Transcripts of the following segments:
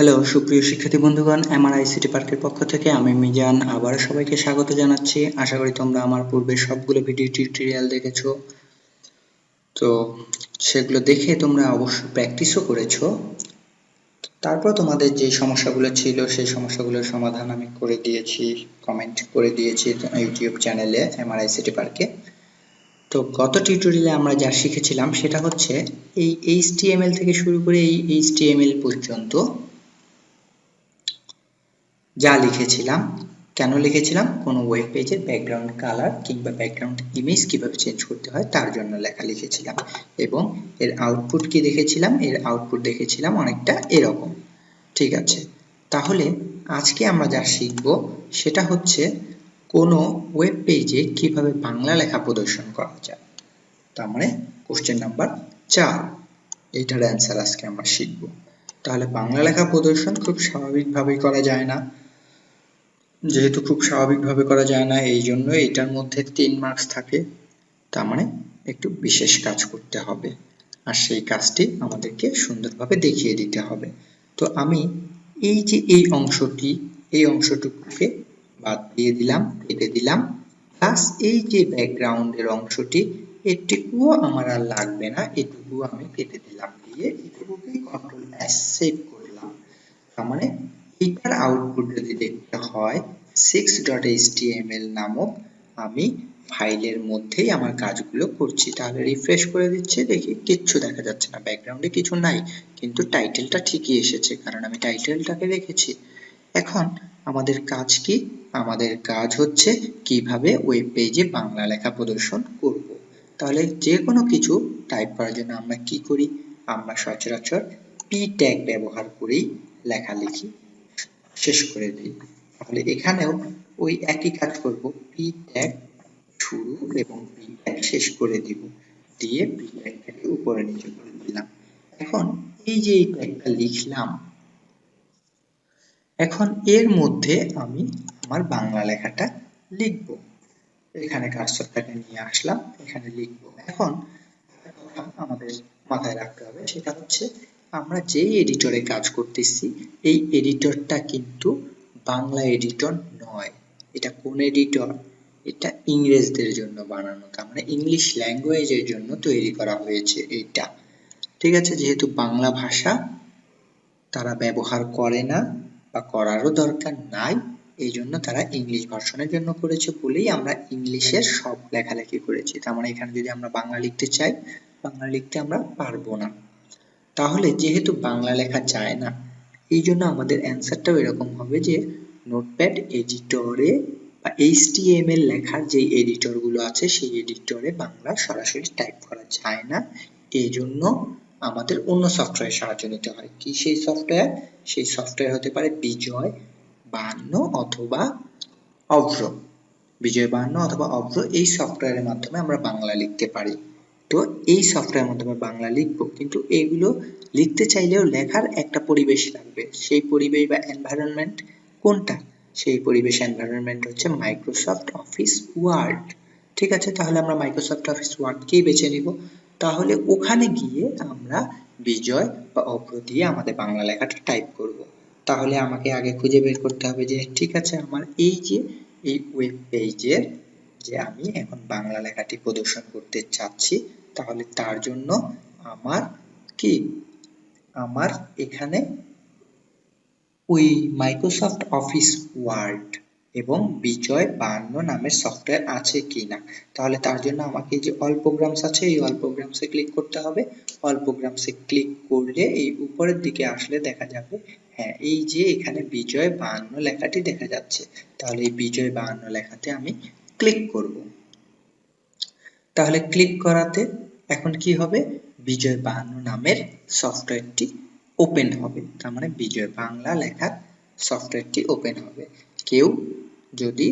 Hello সুপ্রিয় শিক্ষার্থী বন্ধুগণ, এমআরআইসিটি পার্কের পক্ষ থেকে আমি মিজান আবার সবাইকে স্বাগত জানাচ্ছি। আশা করি তোমরা আমার পূর্বের সবগুলো ভিডিও টিউটোরিয়াল দেখেছো। তো সেগুলো দেখে তোমরা অবশ্যই প্র্যাকটিসও করেছো। তারপর তোমাদের যে সমস্যাগুলো ছিল সেই সমস্যাগুলোর সমাধান আমি করে দিয়েছি, কমেন্ট করে দিয়েছি ইউটিউব চ্যানেলে এমআরআইসিটি পার্কে। তো গত টিউটোরিয়ালে আমরা যা শিখেছিলাম সেটা হচ্ছে এই এইচটিএমএল থেকে শুরু করে এই এইচটিএমএল পর্যন্ত যা লিখেছিলাম, কেন লিখেছিলাম, কোনো ওয়েব পেজের ব্যাকগ্রাউন্ড কালার কিংবা ব্যাকগ্রাউন্ড ইমেজ কিভাবে চেঞ্জ করতে হয় তার জন্য লেখা লিখেছিলাম, এবং এর আউটপুট কি দেখেছিলাম, এর আউটপুট দেখেছিলাম অনেকটা এরকম। ঠিক আছে, তাহলে আজকে আমরা যা শিখব সেটা হচ্ছে কোনো ওয়েব পেজে কিভাবে বাংলা লেখা প্রদর্শন করা যায়। তার মানে কোশ্চেন নাম্বার 4, এটার অ্যান্সার আজকে আমরা শিখব। তাহলে বাংলা লেখা প্রদর্শন খুব স্বাভাবিকভাবেই করা যায় না, যেহেতু খুব স্বাভাবিকভাবে করা যায় না এই জন্য এটার মধ্যে 3 মার্কস থাকে। তার মানে একটু বিশেষ কাজ করতে হবে, আর সেই কাজটি আমাদেরকে সুন্দরভাবে দেখিয়ে দিতে হবে। তো আমি এই যে এই অংশটি, এই অংশটুকুকে বাদ দিয়ে দিলাম, কেটে দিলাম, প্লাস এই যে ব্যাকগ্রাউন্ডের অংশটি এটুকুও আমার আর লাগবে না, এটুকুও আমি কেটে দিলাম, দিয়ে এটুকুকে কন্ট্রোল এস সেভ করলাম। তার মানে এটার আউটপুট যদি দেখতে হয় 6.html নামক আমি ফাইলের মধ্যেই আমার কাজগুলো করছি। তাহলে রিফ্রেশ করে দিচ্ছি, দেখি কিচ্ছু দেখা যাচ্ছে না, ব্যাকগ্রাউন্ডে কিছু নাই, কিন্তু টাইটেলটা ঠিকই এসেছে কারণ আমি টাইটেলটাকে রেখেছি। এখন আমাদের কাজ কি? আমাদের কাজ হচ্ছে কিভাবে ওয়েব পেজে বাংলা লেখা প্রদর্শন করব। তাহলে যে কোনো কিছু টাইপ করার জন্য আমরা কি করি? আমরা সচরাচর পি ট্যাগ ব্যবহার করেই লেখালেখি শেষ করে দিই। তাহলে এখানেও ওই একই কাজ করব, পি ট্যাগ শুরু এবং পি ট্যাগ শেষ করে দিব, দিয়ে পি ট্যাগটাকে উপরে নিচে করে দিলাম। এখন এই যে এই ট্যাগটা লিখলাম, এখন এর মধ্যে আমি আমার বাংলা লেখাটা লিখব। এখানে কার্সরটাকে নিয়ে আসলাম, এখানে লিখব। এখন আমাদের মাথায় রাখতে হবে সেটা হচ্ছে আমরা যেই এডিটরে কাজ করতেছি এই এডিটরটা কিন্তু বাংলা এডিটর নয়। এটা কোন এডিটর? এটা ইংরেজদের জন্য বানানো, তার মানে ইংলিশ ল্যাঙ্গুয়েজের জন্য তৈরি করা হয়েছে এইটা। ঠিক আছে, যেহেতু বাংলা ভাষা তারা ব্যবহার করে না বা করারও দরকার নাই, এই জন্য তারা ইংলিশ ভার্সনের জন্য করেছে বলেই আমরা ইংলিশের সব লেখালেখি করেছি। তার মানে এখানে যদি আমরা বাংলা লিখতে চাই, বাংলা লিখতে আমরা পারবো না। তাহলে যেহেতু বাংলা লেখা যায় না, এই জন্য আমাদের অ্যান্সারটাও এরকম হবে যে নোটপ্যাড এডিটরে বা এইচটিএমএল লেখার যে এডিটরগুলো আছে সেই এডিটরে বাংলা সরাসরি টাইপ করা যায় না, এই জন্য আমাদের অন্য সফটওয়্যার সাহায্য নিতে হয়। কি সেই সফটওয়্যার? সেই সফটওয়্যার হতে পারে বিজয় 52 অথবা অভ্র। বিজয় 52 অথবা অভ্র এই সফটওয়্যারের মাধ্যমে আমরা বাংলা লিখতে পারি। তো এই সফটওয়্যারের মাধ্যমে বাংলা লিখবো, কিন্তু এগুলো লিখতে চাইলেও লেখার একটা পরিবেশ লাগবে। সেই পরিবেশ বা এনভায়রনমেন্ট কোনটা? সেই পরিবেশ এনভায়রনমেন্ট হচ্ছে মাইক্রোসফট অফিস ওয়ার্ড। ঠিক আছে, তাহলে আমরা মাইক্রোসফট অফিস ওয়ার্ডকেই বেছে নিব। তাহলে ওখানে গিয়ে আমরা বিজয় বা অভ্র দিয়ে আমাদের বাংলা লেখাটা টাইপ করব। তাহলে আমাকে আগে খুঁজে বের করতে হবে যে ঠিক আছে আমার এই যে এই ওয়েব পেজের যে আমি এখন বাংলা লেখাটি প্রদর্শন করতে চাচ্ছি, তাহলে তার জন্য আমার কি, আমার এখানে ওই মাইক্রোসফট অফিস ওয়ার্ড এবং বিজয় 52 নামের সফটওয়্যার আছে কিনা। তাহলে তার জন্য আমাকে যে অল প্রোগ্রামস আছে এই অল প্রোগ্রামসে ক্লিক করতে হবে। অল প্রোগ্রামসে ক্লিক করলে এই উপরের দিকে আসলে দেখা যাবে, হ্যাঁ এই যে এখানে বিজয় 52 লেখাটি দেখা যাচ্ছে। তাহলে এই বিজয় 52 লেখাতে আমি ক্লিক করব। তাহলে ক্লিক করাতে এখন কি হবে? বিজয় 52 নামের সফটওয়্যারটি ওপেন হবে। তার মানে বিজয় বাংলা লেখার সফটওয়্যারটি ওপেন হবে। কেউ যদি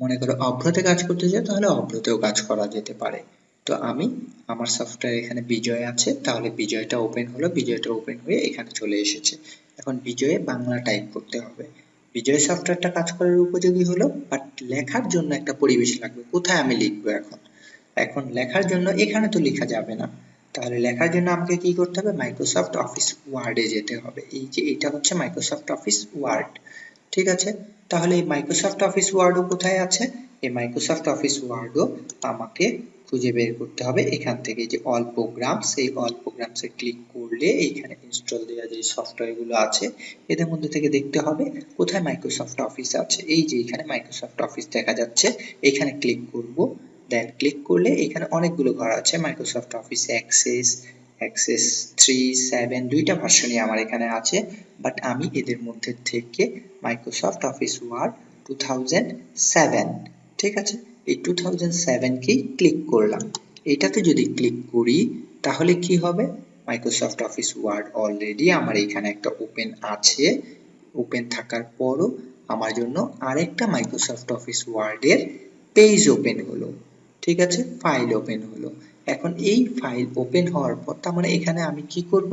মনে করো অভ্রতে কাজ করতে চায় তাহলে অভ্রতেও কাজ করা যেতে পারে। তো আমি আমার সফটওয়্যার এখানে বিজয় আছে, তাহলে বিজয়টা ওপেন হলো, বিজয়টা ওপেন হয়ে এখানে চলে এসেছে। এখন বিজয়ে বাংলা টাইপ করতে হবে। বিজয় সফটওয়্যারটা কাজ করার উপযোগী হলো, বাট লেখার জন্য একটা পরিবেশ লাগবে। কোথায় আমি লিখবো এখন? এখন লেখার জন্য এখানে তো লেখা যাবে না, তাহলে লেখার জন্য আমাকে কি করতে হবে, মাইক্রোসফট অফিস ওয়ার্ডে যেতে হবে। এই যে এটা হচ্ছে মাইক্রোসফট অফিস ওয়ার্ড, ঠিক আছে। তাহলে এই মাইক্রোসফট অফিস ওয়ার্ডও কোথায় আছে, এই মাইক্রোসফট অফিস ওয়ার্ডও আমাকে খুঁজে বের করতে হবে এখান থেকে, যে অল প্রোগ্রামস, এই অল প্রোগ্রামসে ক্লিক করলে এইখানে ইনস্টল দেওয়া যে সফটওয়্যারগুলো আছে এদের মধ্যে থেকে দেখতে হবে কোথায় মাইক্রোসফট অফিস আছে। এই যে এখানে মাইক্রোসফট অফিস দেখা যাচ্ছে, এখানে ক্লিক করব। দেন ক্লিক করলে এখানে অনেকগুলো ঘর আছে, মাইক্রোসফট অফিস অ্যাক্সেস, অ্যাক্সেস 3, 7 দুইটা ভার্সনই আমার এখানে আছে, বাট আমি এদের মধ্যে থেকে মাইক্রোসফট অফিস ওয়ার্ড 2007, ঠিক আছে, এই 2007 কেই ক্লিক করলাম। এটাতে যদি ক্লিক করি তাহলে কি হবে, মাইক্রোসফট অফিস ওয়ার্ড অলরেডি আমার এখানে একটা ওপেন আছে। ওপেন থাকার পরও আমার জন্য আরেকটা মাইক্রোসফট অফিস ওয়ার্ডের পেজ ওপেন হলো, ঠিক আছে, ফাইল ওপেন হলো। এখন এই ফাইল ওপেন হওয়ার পর তার মানে এখানে আমি কি করব,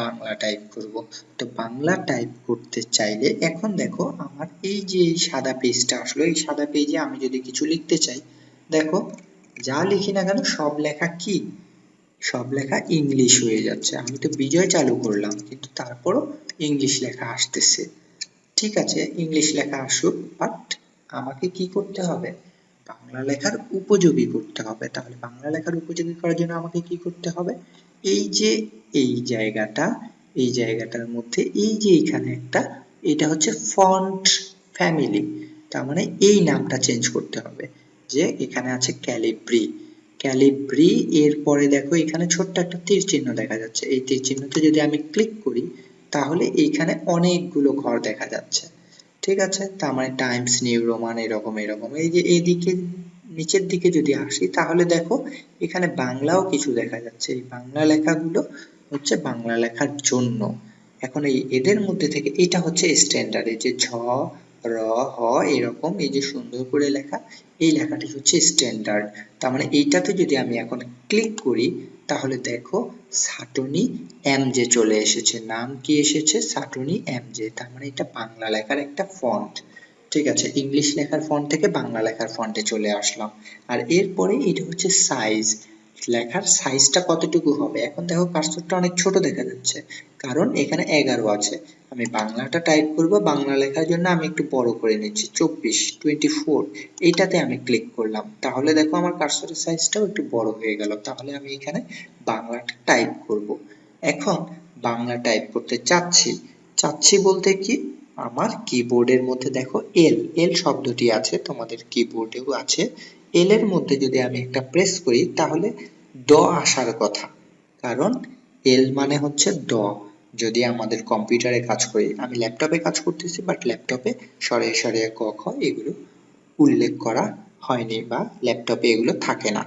বাংলা টাইপ করব। তো বাংলা টাইপ করতে চাইলে এখন দেখো আমার এই যে সাদা পেজটা আসলো, এই সাদা পেজে আমি যদি কিছু লিখতে চাই, দেখো যা লিখি না কেন সব লেখা কি, সব লেখা ইংলিশ হয়ে যাচ্ছে। আমি তো বিজয় চালু করলাম কিন্তু তারপরও ইংলিশ লেখা আসতেছে, ঠিক আছে, ইংলিশ লেখা আসুক, বাট আমাকে কি করতে হবে, বাংলা লেখার উপযোগী করতে হবে। তাহলে বাংলা লেখার উপযোগী করার জন্য আমাকে কি করতে হবে, এই যে এই জায়গাটা, এই জায়গাটার মধ্যে এই যে এখানে একটা, এটা হচ্ছে ফন্ট ফ্যামিলি, তার মানে এই নামটা চেঞ্জ করতে হবে। যে এখানে আছে ক্যালিব্রি, ক্যালিব্রি এর পরে দেখো এখানে ছোট্ট একটা তীর চিহ্ন দেখা যাচ্ছে, এই তীর চিহ্নতে যদি আমি ক্লিক করি তাহলে এইখানে অনেকগুলো ঘর দেখা যাচ্ছে, ঠিক আছে। তার মানে টাইমস নিউ রোমান এরকম এরকম, এই যে এইদিকে নিচের দিকে যদি আসি তাহলে দেখো এখানে বাংলাও কিছু দেখা যাচ্ছে। এই বাংলা লেখাগুলো হচ্ছে বাংলা লেখার জন্য। এখন এই এদের মধ্যে থেকে এটা হচ্ছে স্ট্যান্ডার্ড, এই যে ঝ র হ এরকম এই যে সুন্দর করে লেখা, এই লেখাটি হচ্ছে স্ট্যান্ডার্ড। তার মানে এইটাতে যদি আমি এখন ক্লিক করি তাহলে দেখো সাটনি এমজে চলে এসেছে, নাম কি এসেছে, সাটনি এমজে। তার মানে এটা বাংলা লেখার একটা ফন্ট, ঠিক আছে, ইংলিশ লেখার ফন্ট থেকে বাংলা লেখার ফন্টে চলে আসলাম। আর এরপরে এটা হচ্ছে সাইজ, লেখার সাইজটা কতটুকু হবে। এখন দেখো কার্সরটা অনেক ছোট দেখা যাচ্ছে, কারণ এখানে 11 আছে। আমি বাংলাটা টাইপ করব, বাংলা লেখার জন্য আমি একটু বড় করে নিচ্ছি 24, এইটাতে আমি ক্লিক করলাম, তাহলে দেখো আমার কার্সরের সাইজটাও একটু বড় হয়ে গেল। তাহলে আমি এখানে বাংলাটা টাইপ করব। এখন বাংলা টাইপ করতে চাচ্ছি, চাচ্ছি বলতে কি, আমার কিবোর্ডের মধ্যে দেখো এল এল শব্দটি আছে, তোমাদের কিবোর্ডেও আছে। এল এর মধ্যে যদি আমি একটা প্রেস করি তাহলে ড আসার কথা, কারণ এল মানে হচ্ছে ড। যদি আমাদের কম্পিউটারে কাজ করি, আমি ল্যাপটপে কাজ করতেছি, বাট ল্যাপটপে সরে সরে ক খ এগুলো উল্লেখ করা হয়নি বা ল্যাপটপে এগুলো থাকে না।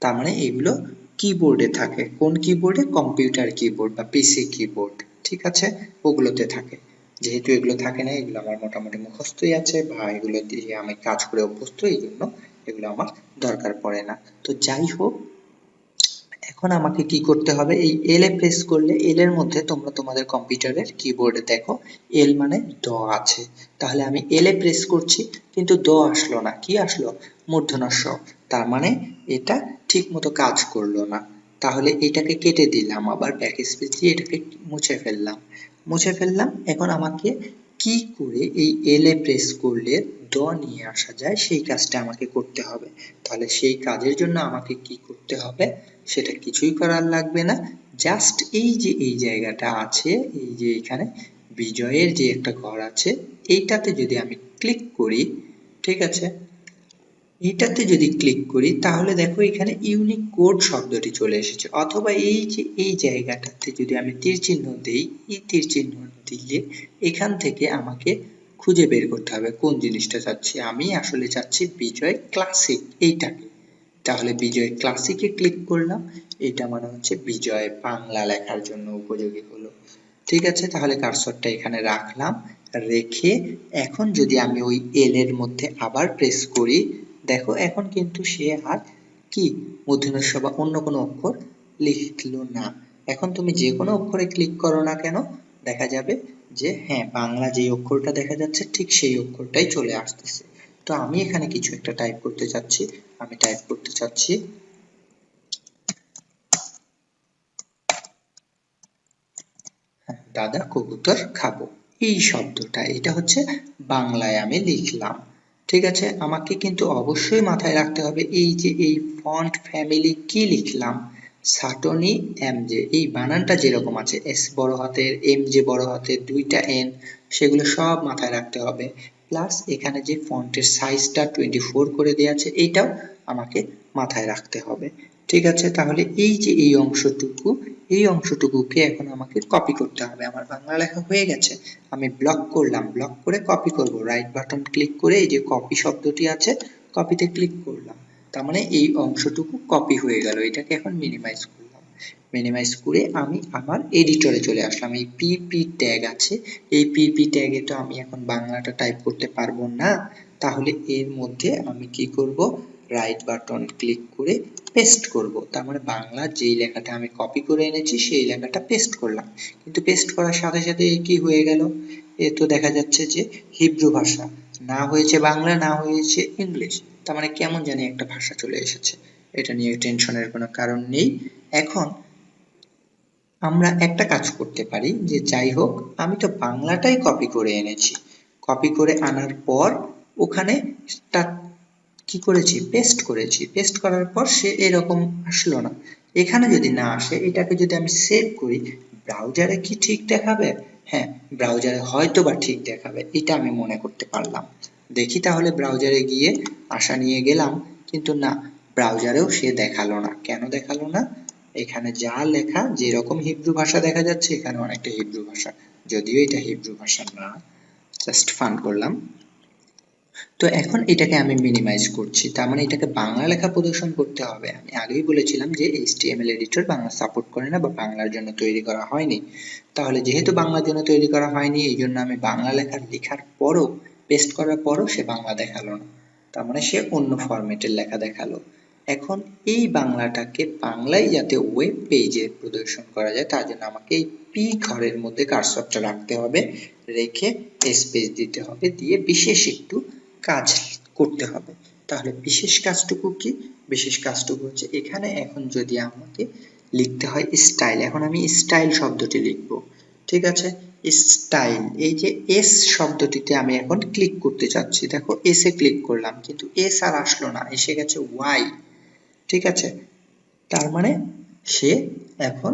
তার মানে এগুলো কিবোর্ডে থাকে, কোন কিবোর্ডে, কম্পিউটার কিবোর্ড বা পিসি কিবোর্ড, ঠিক আছে, ওগুলোতে থাকে। যেহেতু এগুলো থাকে না, এগুলো আমার মোটামুটি মুখস্থই আছে বা এগুলো দিয়ে আমি কাজ করে অভ্যস্ত, এই জন্য এগুলো আমার দরকার পড়ে না। তো যাই হোক, এখন আমাকে কি করতে হবে, এই এল এ প্রেস করলে এল এর মধ্যে তোমরা তোমাদের কম্পিউটারের কিবোর্ডে দেখো এল মানে ড আছে। তাহলে আমি এল এ প্রেস করছি কিন্তু ড আসলো না, কি আসলো, মূর্ধন্য ষ। তার মানে এটা ঠিক মতো কাজ করলো না। তাহলে এটাকে কেটে দিলাম, আবার ব্যাক স্পেস দিয়ে এটাকে মুছে ফেললাম, মুছে ফেললাম। এখন আমাকে কি করে এই এল এ প্রেস করলে ড নিয়ে আসা যায় সেই কাজটা আমাকে করতে হবে। তাহলে সেই কাজের জন্য আমাকে কি করতে হবে, সেটা কিছুই করার লাগবে না, জাস্ট এই যে এই জায়গাটা আছে, এই যে এখানে বিজয়ের যে একটা ঘর আছে, এইটাতে যদি আমি ক্লিক করি, ঠিক আছে, এইটাতে যদি ক্লিক করি তাহলে দেখো এখানে ইউনিক কোড শব্দটি চলে এসেছে। অথবা এই যে এই জায়গাটাতে যদি আমি তীর চিহ্ন দেই, এই তীর চিহ্ন দিলে এখান থেকে আমাকে খুঁজে বের করতে হবে কোন জিনিসটা চাচ্ছি। আমি আসলে চাচ্ছি বিজয় ক্লাসিক এইটাকে, তাহলে বিজয় ক্লাসিকে ক্লিক করলাম, এটা মানে হচ্ছে বিজয় বাংলা লেখার জন্য উপযোগী হলো, ঠিক আছে। তাহলে কার্সরটা এখানে রাখলাম, রেখে এখন যদি আমি ওই এল এর মধ্যে আবার প্রেস করি, দেখো এখন কিন্তু সে আর কি মূর্ধন্য ষ বা অন্য কোনো অক্ষর লিখলো না। এখন তুমি যে কোনো অক্ষরে ক্লিক করো না কেন, দেখা যাবে যে হ্যাঁ বাংলা যে অক্ষরটা দেখা যাচ্ছে ঠিক সেই অক্ষরটাই চলে আসতেছে। তো আমি এখানে কিছু একটা টাইপ করতে চাচ্ছি, আমি টাইপ করতে চাচ্ছি দাদা কবুতর খাবো, এই শব্দটা এটা হচ্ছে বাংলায় আমি লিখলাম। ঠিক আছে, আমাকে কিন্তু অবশ্যই মাথায় রাখতে হবে এই যে এই ফন্ট ফ্যামিলি কি লিখলাম, সাটনি এমজে, এই বানানটা যেরকম আছে, এস বড় হাতের এমজে বড় হাতের দুইটা এন, সেগুলো সব মাথায় রাখতে হবে। প্লাস এখানে যে ফন্টের সাইজটা 24 করে দেওয়া আছে এইটাও আমাকে মাথায় রাখতে হবে। ঠিক আছে, তাহলে এই যে এই অংশটুকু, এই অংশটুকুকে এখন আমাকে কপি করতে হবে। আমার বাংলা লেখা হয়ে গেছে, আমি ব্লক করলাম, ব্লক করে কপি করব, রাইট বাটন ক্লিক করে এই যে কপি শব্দটি আছে কপিতে ক্লিক করলাম, তার মানে এই অংশটুকু কপি হয়ে গেল। এটাকে এখন মিনিমাইজ করলাম, মিনিমাইজ করে আমি আমার এডিটরে চলে আসলাম। এই পিপি ট্যাগ আছে, এই পিপি ট্যাগে তো আমি এখন বাংলাটা টাইপ করতে পারবো না, তাহলে এর মধ্যে আমি কি করব, রাইট বাটন ক্লিক করে পেস্ট করব। তার মানে বাংলা যেই লেখাটা আমি কপি করে এনেছি সেই লেখাটা পেস্ট করলাম, কিন্তু পেস্ট করার সাথে সাথে কি হয়ে গেল, এ তো দেখা যাচ্ছে যে হিব্রু ভাষা, না হয়েছে বাংলা না হয়েছে ইংলিশ, তার মানে কেমন জানি একটা ভাষা চলে এসেছে। এটা নিয়ে টেনশনের কোনো কারণ নেই। এখন আমরা একটা কাজ করতে পারি যে যাই হোক আমি তো বাংলাটাই কপি করে এনেছি, কপি করে আনার পর ওখানে কি করেছি, পেস্ট করেছি, পেস্ট করার পর সে এরকম আসলো না। এখানে যদি না আসে, এটাকে যদি আমি সেভ করি, ব্রাউজারে কি ঠিক দেখাবে? হ্যাঁ, ব্রাউজারে হয়তো বা ঠিক দেখাবে, এটা আমি মনে করতে পারলাম। দেখি তাহলে ব্রাউজারে গিয়ে আশা নিয়ে গেলাম, কিন্তু না, ব্রাউজারেও সে দেখালো না। কেন দেখালো না? এখানে যা লেখা যেরকম হিব্রু ভাষা দেখা যাচ্ছে, এখানে অনেকটা হিব্রু ভাষা, যদিও এটা হিব্রু ভাষা না, জাস্ট ফান করলাম। তো এখন এটাকে আমি মিনিমাইজ করছি, তার মানে এটাকে বাংলা লেখা প্রদর্শন করতে হবে। আমি আগেই বলেছিলাম যে HTML এডিটর বাংলা সাপোর্ট করে না বা বাংলার জন্য তৈরি করা হয়নি। তাহলে যেহেতু বাংলার জন্য তৈরি করা হয়নি, এই জন্য আমি বাংলা লেখার পরও, পেস্ট করার পরও সে বাংলা দেখালো না, তার মানে সে অন্য ফরম্যাটের লেখা দেখালো। এখন এই বাংলাটাকে বাংলায় যাতে ওয়েব পেজে প্রদর্শন করা যায়, তার জন্য আমাকে এই পি ঘরের মধ্যে কার্সরটা রাখতে হবে, রেখে স্পেস দিতে হবে, দিয়ে বিশেষ একটু কাজ করতে হবে। তাহলে বিশেষ কাজটুকু কি? বিশেষ কাজটুকু হচ্ছে এখানে এখন যদি আমাকে লিখতে হয় স্টাইল, এখন আমি স্টাইল শব্দটি লিখব। ঠিক আছে, স্টাইল, এই যে এস শব্দটিতে আমি এখন ক্লিক করতে চাচ্ছি, দেখো এস এ ক্লিক করলাম, কিন্তু এস আর আসলো না, এসে গেছে ওয়াই। ঠিক আছে, তার মানে সে এখন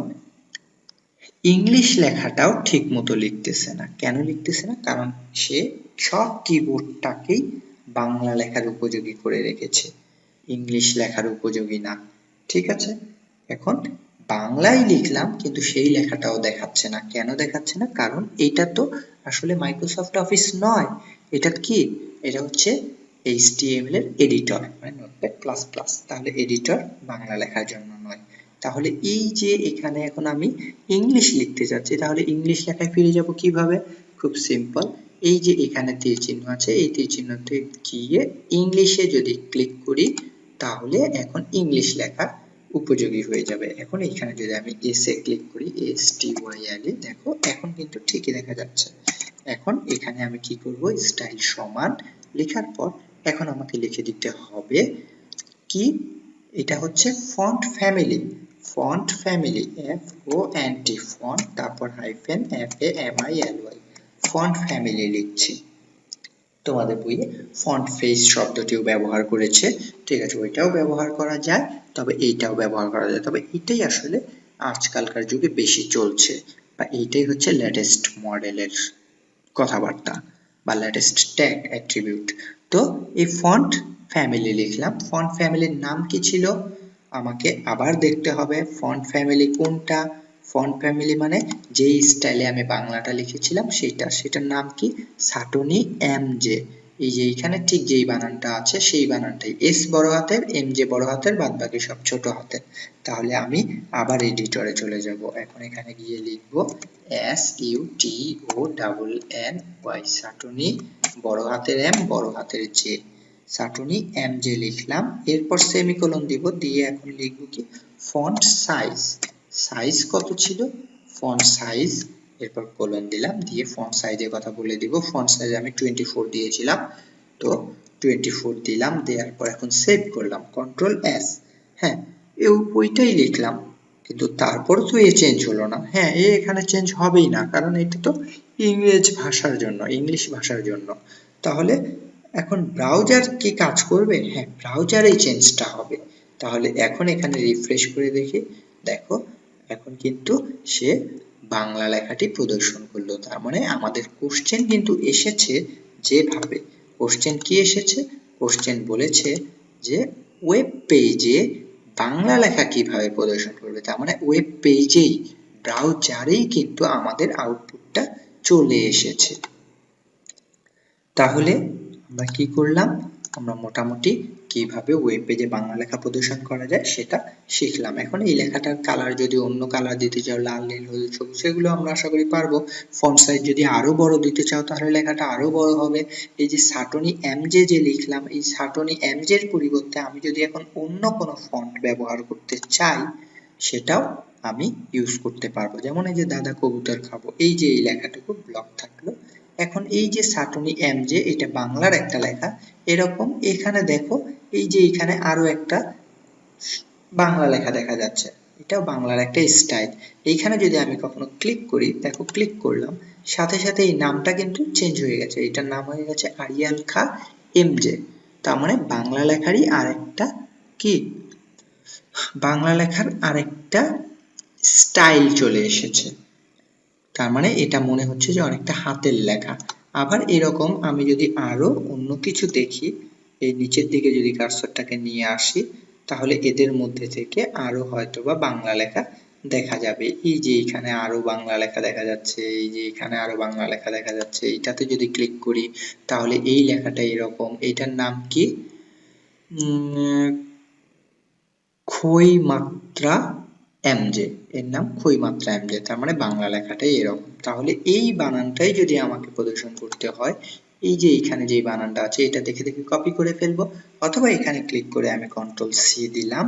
ইংলিশ লেখাটাও ঠিক মতো লিখতেছে না। কেন লিখতেছে না? কারণ সে সব কিবোর্ডটাকেই বাংলা লেখার উপযোগী করে রেখেছে, ইংলিশ লেখার উপযোগী না। ঠিক আছে, এখন বাংলায় লিখলাম কিন্তু সেই লেখাটাও দেখাচ্ছে না। কেন দেখাচ্ছে না? কারণ এটা তো আসলে মাইক্রোসফট অফিস নয়, এটা কি, এটা হচ্ছে HTML এর এডিটর, মানে নোটপ্যাড প্লাস প্লাস, তাহলে এডিটর বাংলা লেখার জন্য নয়। তাহলে এই যে এখানে এখন আমি ইংলিশ লিখতে যাচ্ছি, তাহলে ইংলিশ লেখায় ফিরে যাব কিভাবে? খুব সিম্পল, এই যে এখানে তীর চিহ্ন আছে, এই তীর চিহ্নতে গিয়ে ইংলিশে যদি ক্লিক করি, তাহলে এখন ইংলিশ লেখা উপযোগী হয়ে যাবে। এখন এখানে যদি আমি এস এ ক্লিক করি, STYL, দেখো এখন কিন্তু ঠিকই দেখা যাচ্ছে। এখন এখানে আমি কি করব, স্টাইল সমান লেখার পর এখন আমাকে লিখে দিতে হবে কি, এটা হচ্ছে font family, font family FONT, font তারপর হাইফেন FAMILY, ফন্ট ফ্যামিলি লিখছি। তোমাদের বইয়ে ফন্ট ফেজ শব্দটিও ব্যবহার করেছে, ঠিক আছে, ওইটাও ব্যবহার করা যায়, তবে এইটাও ব্যবহার করা যায়, তবে এটাই আসলে আজকালকার যুগে বেশি চলছে, বা এইটাই হচ্ছে লেটেস্ট মডেলের কথাবার্তা বা লেটেস্ট ট্যাগ অ্যাট্রিবিউট। তো এই ফন্ট ফ্যামিলি লিখলাম, ফন্ট ফ্যামিলির নাম কি ছিল আমাকে আবার দেখতে হবে, ফন্ট ফ্যামিলি কোনটা, ফন্ট ফ্যামিলি মানে যেই স্টাইলে আমি বাংলাটা লিখেছিলাম সেটার নাম কি, সাটনি এমজে, এই যে এখানে ঠিক যেই বানানটা আছে সেই বানানটাই, এস বড় হাতের এমজে বড় হাতের, বাদ বাকি সব ছোট হাতের। তাহলে আমি আবার এডিটরে চলে যাব, এখন এখানে গিয়ে লিখব SUTONNY, সাটনি বড় হাতের এম বড় হাতের জে, সাটনি এমজে লিখলাম, এরপর সেমিকোলন দিব, দিয়ে এখন লিখব কি, ফন্ট সাইজ, সাইজ কত ছিল, ফন্ট সাইজ, এরপর কোলন দিলাম, দিয়ে ফন্ট সাইজের কথা বলে দিব, ফন্ট সাইজ আমি 24 দিয়েছিলাম, তো 24 দিলাম, দেওয়ার পর এখন সেভ করলাম, কন্ট্রোল এস, হ্যাঁ ওইটাই লিখলাম, কিন্তু তারপর তো এ চেঞ্জ হলো না। হ্যাঁ, এ এখানে চেঞ্জ হবেই না, কারণ এটা তো ইংরেজ ভাষার জন্য, ইংলিশ ভাষার জন্য। তাহলে এখন ব্রাউজার কি কাজ করবে? হ্যাঁ, ব্রাউজার এই চেঞ্জটা হবে। তাহলে এখন এখানে রিফ্রেশ করে দেখি, দেখো এখন কিন্তু সে বাংলা লেখাটি প্রদর্শন করলো। তার মানে আমাদের কোশ্চেন কিন্তু এসেছে যেভাবে। কোশ্চেন কি এসেছে? কোশ্চেন বলেছে যে ওয়েব পেজে বাংলা লেখা কিভাবে প্রদর্শন করবে। তার মানে ওয়েব পেজেই, ব্রাউজারেই কিন্তু আমাদের আউটপুটটা চলে এসেছে। তাহলে আমরা কি করলাম? আমরা মোটামুটি কিভাবে ওয়েব পেজে বাংলা লেখা প্রদর্শন করা যায় সেটা শিখলাম। এখন এই লেখাটার কালার যদি অন্য কালার দিতে চাও, লাল, নীল, হলুদ, সবুজ, সেগুলো আমরা আশা করি পারবো। ফন্ট সাইজ যদি আরো বড় দিতে চাও তাহলে লেখাটা আরো বড় হবে। এই যে সাটনি এমজে যে লিখলাম, এই সাটনি এমজের পরিবর্তে আমি যদি এখন অন্য কোনো ফন্ট ব্যবহার করতে চাই সেটাও আমি ইউজ করতে পারবো। যেমন এই যে দাদা কবুতর খাবো, এই যে এই লেখাটুকু ব্লক থাকলো। এখন এই যে সাটনি এমজে, এটা বাংলার একটা লেখা, এরকম এখানে দেখো এই যে এখানে আরো একটা বাংলা লেখা দেখা যাচ্ছে, এটাও বাংলার একটা স্টাইল। এইখানে যদি আমি কখনো ক্লিক করি, দেখো ক্লিক করলাম, সাথে সাথে এই নামটা কিন্তু চেঞ্জ হয়ে গেছে, এটার নাম হয়ে গেছে আরিয়াল খা এমজে। তার মানে বাংলা লেখারই আরেকটা কি, বাংলা লেখার আরেকটা স্টাইল চলে এসেছে। তার মানে এটা মনে হচ্ছে যে অনেকটা হাতের লেখা। আবার এরকম আমি যদি আরো অন্য কিছু দেখি, এই নিচের দিকে যদি কার্সরটাকে নিয়ে আসি, তাহলে এদের মধ্যে থেকে আরো হয়তোবা বাংলা লেখা দেখা যাবে। এই যে এখানে আরো বাংলা লেখা দেখা যাচ্ছে, এই যে এখানে আরো বাংলা লেখা দেখা যাচ্ছে। এইটাতে যদি ক্লিক করি তাহলে এই লেখাটা এরকম, এইটার নাম কি, খই মাত্রা এমজে, এর নাম খই মাত্রা এমজে। তার মানে বাংলা লেখাটাই এরকম। তাহলে এই বানানটাই যদি আমাকে প্রদর্শন করতে হয়, এই যে এখানে যে বানানটা আছে এটা দেখে দেখে কপি করে ফেলবো, অথবা এখানে ক্লিক করে আমি কন্ট্রোল সি দিলাম,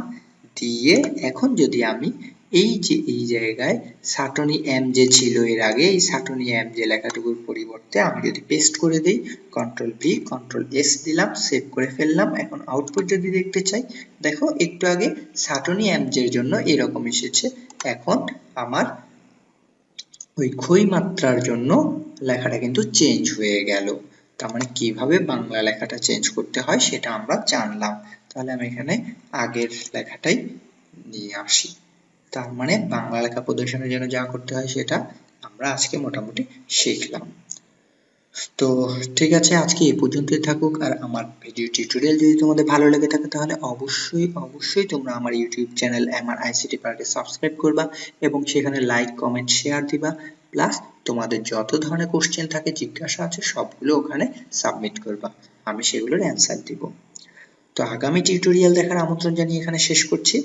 দিয়ে এখন যদি আমি এই যে এই জায়গায় সাটনি এমজে ছিল এর আগে, এই সাটনি এমজে লেখাটুকুর পরিবর্তে আমি যদি পেস্ট করে দিই, কন্ট্রোল ভি কন্ট্রোল এস দিলাম, সেভ করে ফেললাম। এখন আউটপুট যদি দেখতে চাই, দেখো একটু আগে সাটনি এমজের জন্য এরকম এসেছে, এখন আমার ওই খই মাত্রার জন্য লেখাটা কিন্তু চেঞ্জ হয়ে গেল। তার মানে কিভাবে বাংলা লেখাটা চেঞ্জ করতে হয় সেটা আমরা জানলাম। তাহলে আমি এখানে আগের লেখাটাই নিয়ে আসি। তার মানে বাংলা লেখা প্রদর্শনের জন্য যা করতে হয় সেটা আমরা আজকে মোটামুটি শিখলাম। তো ঠিক আছে, আজকে এই পর্যন্তই থাকুক। আর আমার ভিডিও টিউটোরিয়াল যদি তোমাদের ভালো লেগে থাকে তাহলে অবশ্যই তোমরা আমার ইউটিউব চ্যানেল এমআর আইসিটি পার্টে সাবস্ক্রাইব করবা এবং সেখানে লাইক কমেন্ট শেয়ার দিবা, প্লাস তোমাদের যত ধরনের কোশ্চেন থাকে, জিজ্ঞাসা আছে, সবগুলো ওখানে সাবমিট করবা, আমি সেগুলোর অ্যান্সার দিব। তো আগামী টিউটোরিয়াল দেখার আমন্ত্রণ জানিয়ে এখানে শেষ করছি।